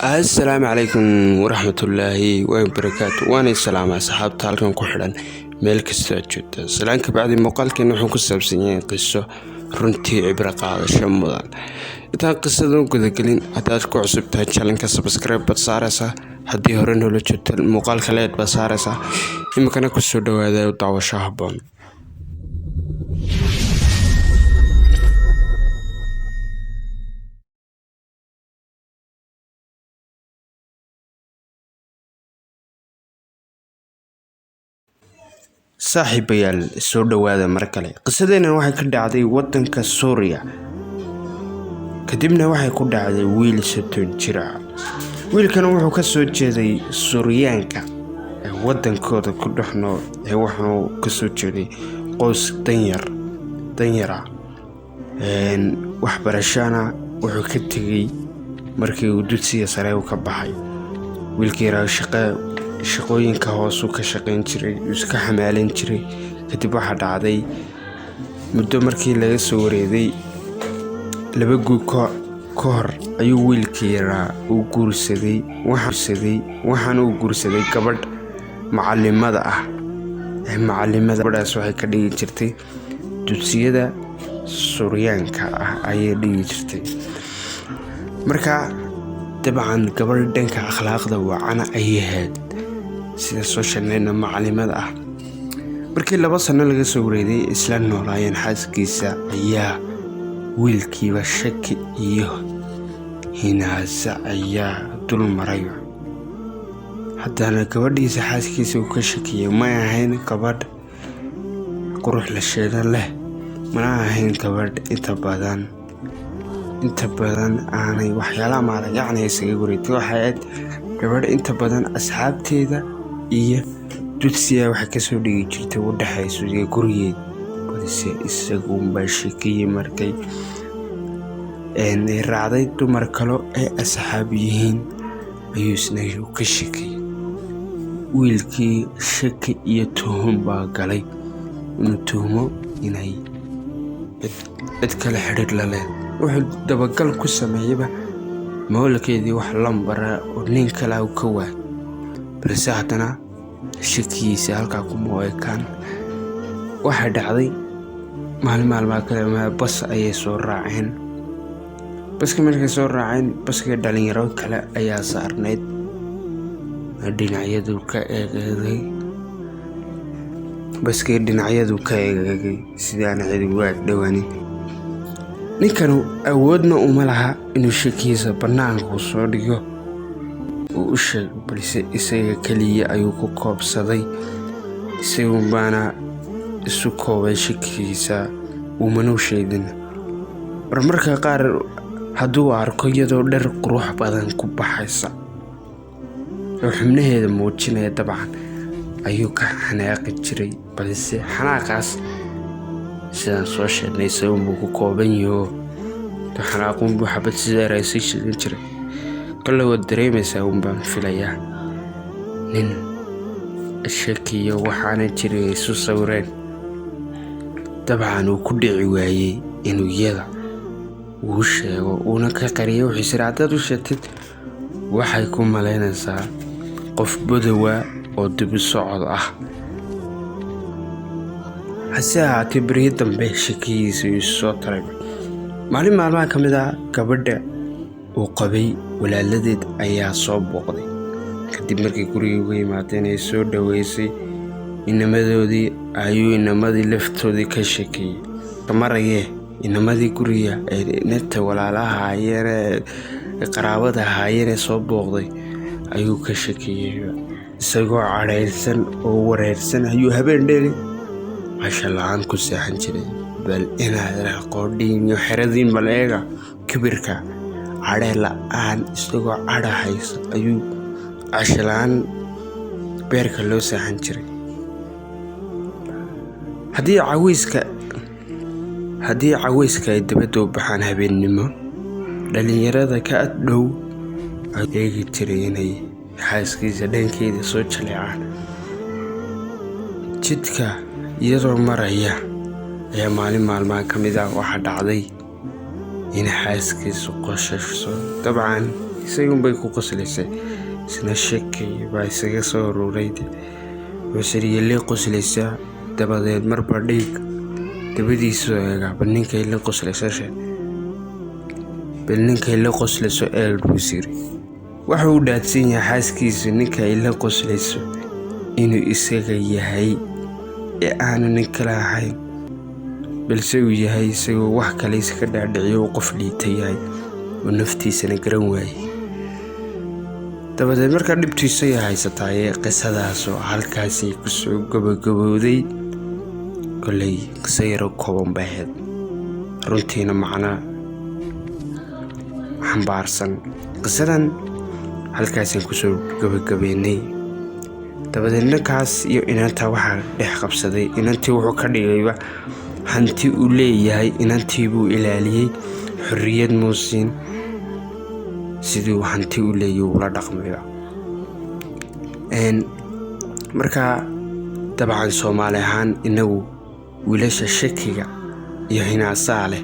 السلام عليكم ورحمة الله وبركاته. وانا السلام أصحاب تالكم كحران ملك السجود سلامك بعد مقالك نحن كسب سنين قصة runtii cibra qaadasho mudan intaan qisadan guda gelin hadaad ku cusub tahay channelka subscribe bad saaraysa haddii hore noola joogto muuqaalka leed bad saaraysa imikana ku soo dhawaada daawasho habboon. saaxiibayaal soo dhawaada mar kale. qisadeena waxay ka dhacday wadanka Suuriya, kadibna waxay ku dhacday wiil 7 jir ah. wiilkan wuxuu ka soo jeeday Suuriyaanka ee wadankooda ku dhaxnoo wuxuu ka soo jeeday qoys danyar ah. waxbarashana wuxuu ka tegay markii uu dugsiga sare ka baxay. wiilkii shaqooyinka hoos u ka shaqayn jiray iska xamaalan jiray. kadib waxa dhacday muddo markii laga soo wareeday 2 guud ka hor ayuu wiilkii yaraa u guursaday. waxaan uu guursaday gabadh macallimada ah. gabadhaas waxay ka dhigi jirtay dugsiyada Suuriyaanka ah ayay dhigi jirtay. marka dabcan gabadh dhanka akhlaaqda wacan ayay ahayd sida soo sheegnayna macallimada ah. markii 2 sano laga soo wareeday isla noolaayeen xaaskiisa ayaa wiilkiiba shaki iyo hinaasa ayaa dul maray. haddana gabadhiisa xaaskiisa uu ka shakiyay ma ahayn gabadh qurux la sheegan leh, mana ahayn gabadh inta badan aanay waxyaalaha maarayacnay isaga wareegtay. waxay ahayd gabadh inta badan asxaabteeda iyo dugsiga waxay ka soo dhigi jirtay u dhaxayso gurigeed, balse isagu baa shakiyay markay raacday dumar kale ee asxaab yihiin ayuu isna ka shakiyay. wiilkii shaki iyo tuhum baa galay inuu tuhmo inay cid kale xidhiidh la leh. wuxuu dabagal ku sameeyayba mawlkeedii wax lambara oo nin kale uu ka waay, balse haddana shakigiisa halkaa kuma ekaan. waxaa dhacday maalmaha kale bas ayay soo raaceen. baska markay soo raaceen baska dhalinyaro kale ayaa saarneyd dhinacyadu ka eegay sidaan cid ugu dhawaanin. ninkan awoodna uma laha inuu shakigiisa bannaanka soo dhigo uu u sheego, balse isaga kaliya ayuu ku koobsaday. isagu baana isu koobay shakigiisa umana sheegin. marmarka qaar hadduu arko iyadoo dhar qurux badan ku baxaysa oo xubnaheeda muujinaya dabcan ayuu ka xanaaqi jiray, balse xanaaqaas sidaan soo sheegnay isagu buu ku kooban yahay. xanaaqun buu xabad sidaa raasay sheegan jiray. kala wada dareemaysaa baan filayaa nin shakiyo waxaana jiray isu sawireen. dabcan uu ku dhici waayey inuu iyada uu sheego uuna ka qariyo. wuxuu sir haddaad u sheegtid waxay ku malaynaysaa qof badowa oo dib u socod ah. hase ahaatee beri dambe shakigiisa uu soo taray. maalmaha ka mid ah gabadha uu qabay walaaladeed ayaa soo booqday. kadib markii guriga uga yimaadeen ay soo dhaweysay inamadoodii ayuu inamadii laftoodii ka shakiyay. marayee inamadii guriga ay nafta walaalaha ahaayeen qaraabada ahaayeen soo booqday ayuu ka shakiyay. isagoo cadhaysan oo wareersan ayuu habeen dheeri casho la'aan ku seexan jiray. bal inaad qoodhiin iyo xeradiin bal eega kibirka cadhe la'aan. isagoo cadhaysa ayuu casho la'aan beerka loo seexan jiray. haddii cawayska ay dabadda u baxaan habeennimo, dhalinyarada ka dhow ay eegi jiray inay xaaskiisa dhankeeda soo jaleecaan. jidka iyadoo maraya ayaa maalmaha ka mid ah waxaa dhacday in xaaskiisu qoshasho. dabcan isagun bay ku qoslaysay isna shaki baa isaga soo ururay wuxuu la qoslaysaa dabadeed marba dhiig dabadiisu eega bal ninkay la qoslayso buu siri waxa uu dhaadsan yahay xaaskiisu ninkay la qoslayso inuu isaga yahay ee aanu nin kale ahayn balse uu yahay isagoo wax kale iska dhaadhiciyo qof liita yahay oo naftiisana garan waayay dabadeed markaa dhibtiisa haysatay qisadaas oo halkaasay ku soo gabagabowday kolay qiso yaro kooban bay ahayd runtiina macna xambaarsan qisadan halkaasay ku soo gabagabeynay dabadeed ninkaas iyo inanta waxaa dhex qabsaday inantii wuxuu ka dhigayba hanti uu leeyahay inantii buu ilaaliyay xorriyad muusin sidii hanti uu leeyahay ula dhaqmayba markaa dabcan Soomaali ahaan inagu wiilasha shakiga iyo hinaasaa leh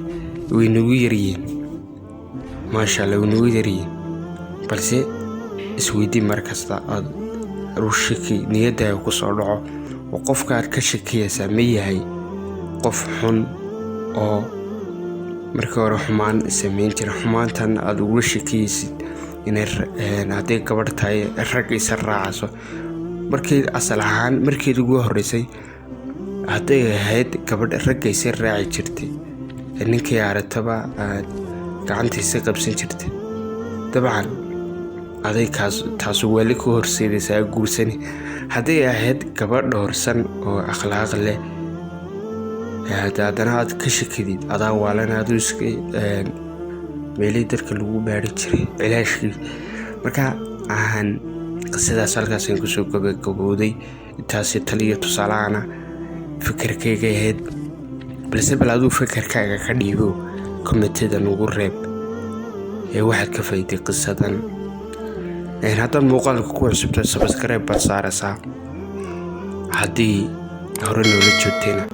way nagu yaryihiin maasha Allah way nagu yaryihiin balse isweydii markasta aad ruushki niyadda ku soo dhaco oo qofka aad ka shakiyaysaa ma yahay qof xun oo markii hore xumaan sameyn jiray xumaantan aad ugu shakiyaysid inay haday gabadh tahay rag isa raacso markii asal ahaan markii ugu horeysay haday ahayd gabadh rag isa raaci jirtay ninkii arataba gacantiisa qabsan jirtay dabcan aday taas wali ku horseedaysaa guursani haday ahayd gabadh dhowrsan oo akhlaaq leh haddana aad ka shakidid adaa waalana aad iska meelay dadka lagu baari jiray cilaashkii marka qisadaas halkaas ku soo gabagabowday taasi taliyo tusaalaana fikirkayga ahayd balse bal aduu fikirkaaga ka dhiibo komitida nagu reeb waxaad ka faa'iiday qisadan haddaad muuqaalka ku cusubto subscribe baad saaraysaa haddii hore noola joogtayna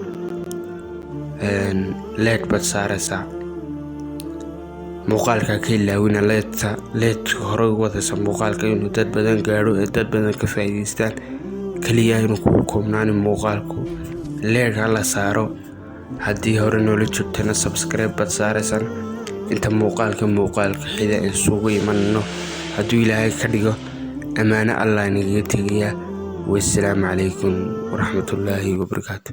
like baad saaraysaa muuqaalka ka ilaawina leed hore wadaysa muuqaalka inuu dad badan gaadho ee dad badan ka faa'iidaystaan kaliya inuu ku koobnaan muuqaalku leega la saaro haddii hore noola joogtayna subscribe baad saaraysaa inta muuqaalka xida isugu imanno hadduu Ilaahay ka dhigo amaana Allah inaga tagaya wassalaamu calaykum waraxmatullaahi wabarakaatuh